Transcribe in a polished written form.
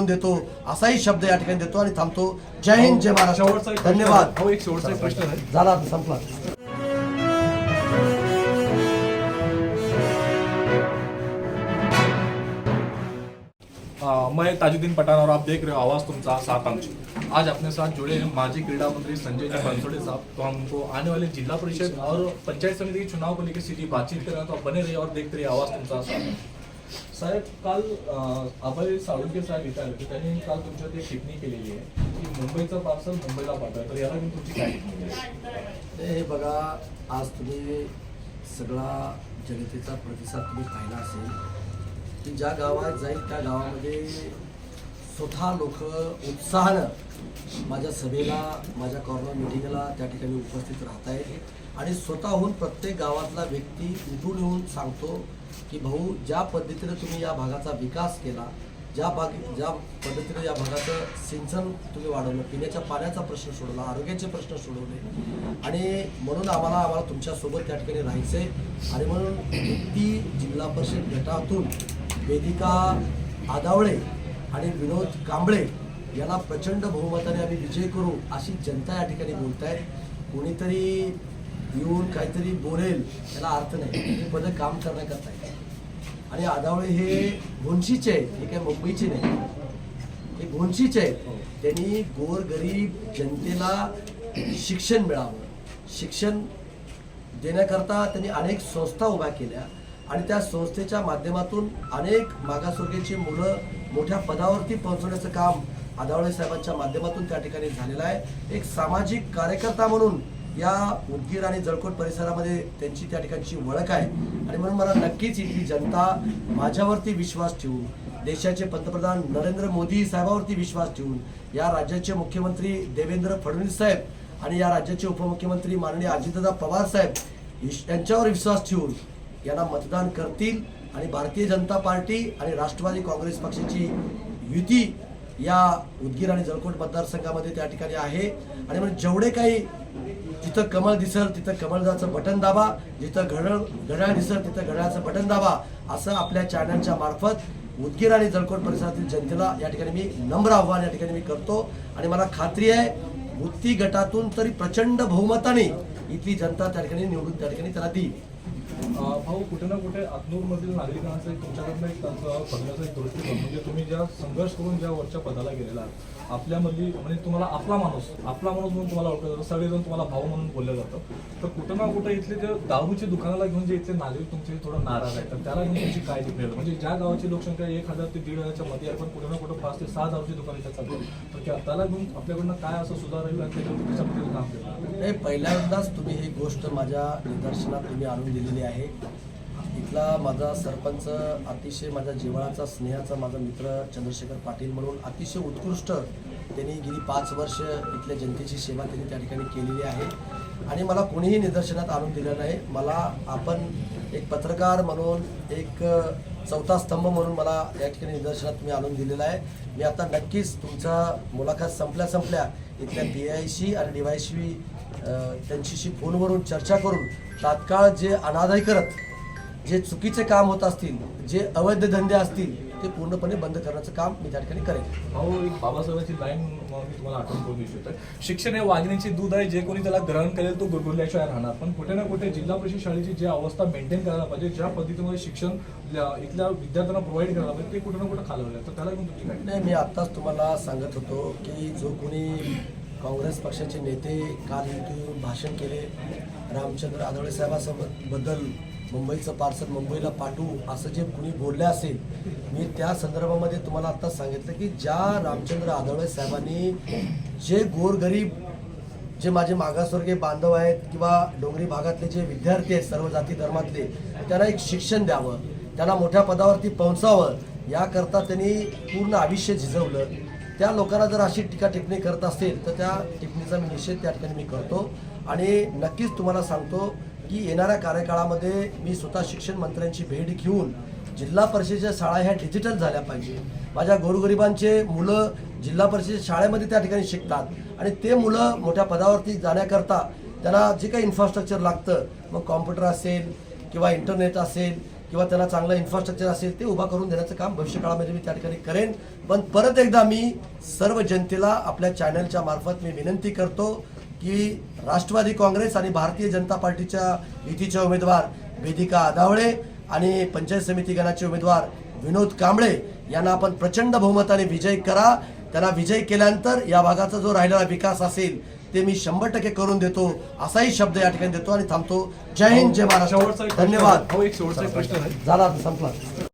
देतो असाही शब्द या ठिकाणी देतो आणि थांबतो. जय हिंद, जय महाराष्ट्र. धन्यवाद. एक शेवटचा प्रश्न आहे. झाला, संपला. मैं ताजुद्दीन पठान और आप देख रहे हो आवाज तुमचा साथ आमची. आज अपने साथ जुड़े हैं माजी क्रीड़ा मंत्री संजय जी बनसोड़े साहब. तो हमको आने वाले जिला परिषद और पंचायत समिति के चुनाव को लेकर सीधी बातचीत कर रहे हैं. तो आप बने रहिए और देखते रहिए आवाज तुमचा साथ. साहेब, काल अभय साळुंखे साहेब इथे आले होते. त्यांनी काल तुमच्यात एक टिप्पणी केलेली आहे की मुंबईचं पार्सल मुंबईला पाठवायचं. तर याला मी तुमची काय टिप्पणी आहे? हे बघा, आज तुम्ही सगळा जनतेचा प्रतिसाद तुम्ही पाहिला असेल की ज्या गावात जाईल त्या गावामध्ये स्वतः लोक उत्साहानं माझ्या सभेला, माझ्या कॉर्नर मिटिंगला त्या ठिकाणी उपस्थित राहत आहेत आणि स्वतःहून प्रत्येक गावातला व्यक्ती उठून येऊन सांगतो की भाऊ, ज्या पद्धतीने तुम्ही या भागाचा विकास केला, ज्या पद्धतीने या भागाचं सिंचन तुम्ही वाढवलं, पिण्याच्या पाण्याचा प्रश्न सोडवला, आरोग्याचे प्रश्न सोडवले आणि म्हणून आम्हाला तुमच्यासोबत त्या ठिकाणी राहायचं आहे. आणि म्हणून ती जिल्हा परिषद गटातून वेदिका आदावळे आणि विनोद कांबळे याला प्रचंड बहुमताने आम्ही विजय करू अशी जनता या ठिकाणी बोलत आहेत. कोणीतरी येऊन काहीतरी बोलेल त्याला अर्थ नाही. हे पद काम करण्याकरता आहे. आणि आदावळे हे भोनशीचे आहेत, हे काही मुंबईचे नाही, हे भोनशीचे आहेत. त्यांनी गोरगरीब जनतेला शिक्षण मिळावं, शिक्षण देण्याकरता त्यांनी अनेक संस्था उभ्या केल्या आणि त्या संस्थेच्या माध्यमातून अनेक मागासवर्गीयांची मुलं मोठ्या पदावरती पोहोचवण्याचं काम आदावळे साहेबांच्या माध्यमातून त्या ठिकाणी झालेलं आहे. एक सामाजिक कार्यकर्ता म्हणून या उदगीर आणि जळकोट परिसरामध्ये त्यांची त्या ठिकाणची ओळख आहे. आणि म्हणून मला नक्कीच इथली जनता माझ्यावरती विश्वास ठेवून, देशाचे पंतप्रधान नरेंद्र मोदी साहेबांवरती विश्वास ठेवून, या राज्याचे मुख्यमंत्री देवेंद्र फडणवीस साहेब आणि या राज्याचे उपमुख्यमंत्री माननीय अजितदादा पवार साहेब यांच्यावर विश्वास ठेवून यांना मतदान करतील. आणि भारतीय जनता पार्टी आणि राष्ट्रवादी काँग्रेस पक्षाची युती या उदगीर आणि जळकोट मतदारसंघामध्ये त्या ठिकाणी आहे. आणि म्हणून जेवढे काही जिथं कमळ दिसेल तिथं कमळाचं बटन दाबा, जिथं घड्याळ दिसेल तिथं घड्याळाचं बटन दाबा, असं आपल्या चॅनलच्या मार्फत उदगीर आणि जळकोट परिसरातील जनतेला या ठिकाणी मी नम्र आव्हान या ठिकाणी मी करतो. आणि मला खात्री आहे वृत्ती गटातून तरी प्रचंड बहुमताने इथली जनता त्या ठिकाणी निवडून त्या ठिकाणी त्याला देईल. भाऊ, कुठे ना कुठे अकनूरमधील नागरिकांचा एक तुमच्याकडनं एक त्यांचा बघण्याचा एक दृष्टिकोन, म्हणजे तुम्ही ज्या संघर्ष करून ज्या वरच्या पदाला गेलेला आहात, आपल्यामधली म्हणजे तुम्हाला आपला माणूस म्हणून तुम्हाला ओळखलं जातं, सगळेजण तुम्हाला भाऊ म्हणून बोललं जातं. तर कुठं ना कुठे इथले जे दारूची दुकानाला घेऊन जे इथले नागरिक तुमचे थोडं नाराज आहेत, तर त्याला घेऊन तुमची काय टिप्पणी? म्हणजे ज्या गावाची लोकसंख्या 1000 ते 1500च्या मध्ये आहे, पण कुठं ना कुठं 5 ते 6 दारूची दुकानं इथं चालतात, तर त्याला घेऊन आपल्याकडनं काय असं सुधार होईल आणि त्याच्यामध्ये काम केलं? नाही, पहिल्यांदाच तुम्ही ही गोष्ट माझ्या निदर्शनात तुम्ही आणून दिलेली आहे. इथला माझा सरपंच, अतिशय माझ्या जिव्हाळाचा, स्नेहाचा माझा मित्र चंद्रशेखर पाटील म्हणून अतिशय उत्कृष्ट त्यांनी गेली 5 वर्ष इथल्या जनतेची सेवा त्यांनी त्या ठिकाणी केलेली आहे. आणि मला कोणीही निदर्शनात आणून दिलं नाही. मला आपण एक पत्रकार म्हणून, एक चौथा स्तंभ म्हणून मला या ठिकाणी निदर्शनात तुम्ही आणून दिलेलं आहे. मी आता नक्कीच तुमचा मुलाखत संपल्या इथल्या PIC आणि DYSP त्यांच्याशी फोनवरून चर्चा करून तात्काळ जे अनादायी करत, जे चुकीचे काम होत असतील, जे अवैध धंदे असतील, ते पूर्णपणे बंद करण्याचं काम मी त्या ठिकाणी करेन. भाऊ, एक बाबासाहेबांची लाईन मी तुम्हाला आठवण करून इच्छितो. शिक्षण हे वाघिणीचे दूध आहे, जे कोणी त्याला ग्रहण करेल तो गुरगुरल्याशिवाय राहणार. पण कुठे ना कुठे जिल्हा परिषद शाळेची जी अवस्था मेंटेन करायला पाहिजे, ज्या पद्धतीमध्ये शिक्षण इथल्या विद्यार्थ्यांना प्रोव्हाइड करायला पाहिजे, ते कुठे ना कुठे खालवलं. तर त्याला घेऊन तुम्ही काय? नाही, मी आत्ताच तुम्हाला सांगत होतो की जो कोणी काँग्रेस पक्षाचे नेते काल येऊन भाषण केले, रामचंद्र आदावळे साहेबांबद्दल मुंबईचं पार्सल मुंबईला पाठवू असं जे कुणी बोलले असेल, मी त्या संदर्भामध्ये तुम्हाला आत्ता सांगितलं की ज्या रामचंद्र आदावळे साहेबांनी जे गोरगरीब, जे माझे मागासवर्गीय बांधव आहेत किंवा डोंगरी भागातले जे विद्यार्थी आहेत सर्व जाती धर्मातले, त्यांना एक शिक्षण द्यावं, त्यांना मोठ्या पदावरती पोहोचावं, याकरता त्यांनी पूर्ण आयुष्य झिजवलं. त्या लोकांना जर अशी टीका टिप्पणी करत असेल तर त्या टिप्पणीचा मी निषेध त्या ठिकाणी मी करतो. आणि नक्कीच तुम्हाला सांगतो की येणाऱ्या कार्यकाळामध्ये मी स्वतः शिक्षण मंत्र्यांची भेट घेऊन जिल्हा परिषदेच्या शाळा ह्या डिजिटल झाल्या पाहिजे. माझ्या गोरगरिबांचे मुलं जिल्हा परिषद शाळेमध्ये त्या ठिकाणी शिकतात आणि ते मुलं मोठ्या पदावरती जाण्याकरता त्यांना जे काही इन्फ्रास्ट्रक्चर लागतं, मग कॉम्प्युटर असेल किंवा इंटरनेट असेल किंवा त्यांना चांगलं इन्फ्रास्ट्रक्चर असेल ते उभा करून देण्याचं काम भविष्यकाळामध्ये मी त्या ठिकाणी करेन. पण परत एकदा मी सर्व जनतेला आपल्या चॅनलच्या मार्फत मी विनंती करतो की राष्ट्रवादी काँग्रेस आणि भारतीय जनता पार्टीच्या युतीचे उमेदवार वेदिका आदावळे आणि पंचायत समिती गणाचे उमेदवार विनोद कांबळे यांना आपण प्रचंड बहुमताने विजय करा. त्यांना विजय केल्यानंतर या भागाचा जो राहिलेला विकास असेल ते मी 100% करून देतो असाही शब्द या ठिकाणी देतो आणि थांबतो. जय हिंद, जय शेवटचा महाराष्ट्र. एक प्रश्न- धन्यवाद. भाऊ, एक शेवटचा एक प्रश्न आहे. झाला, संपला.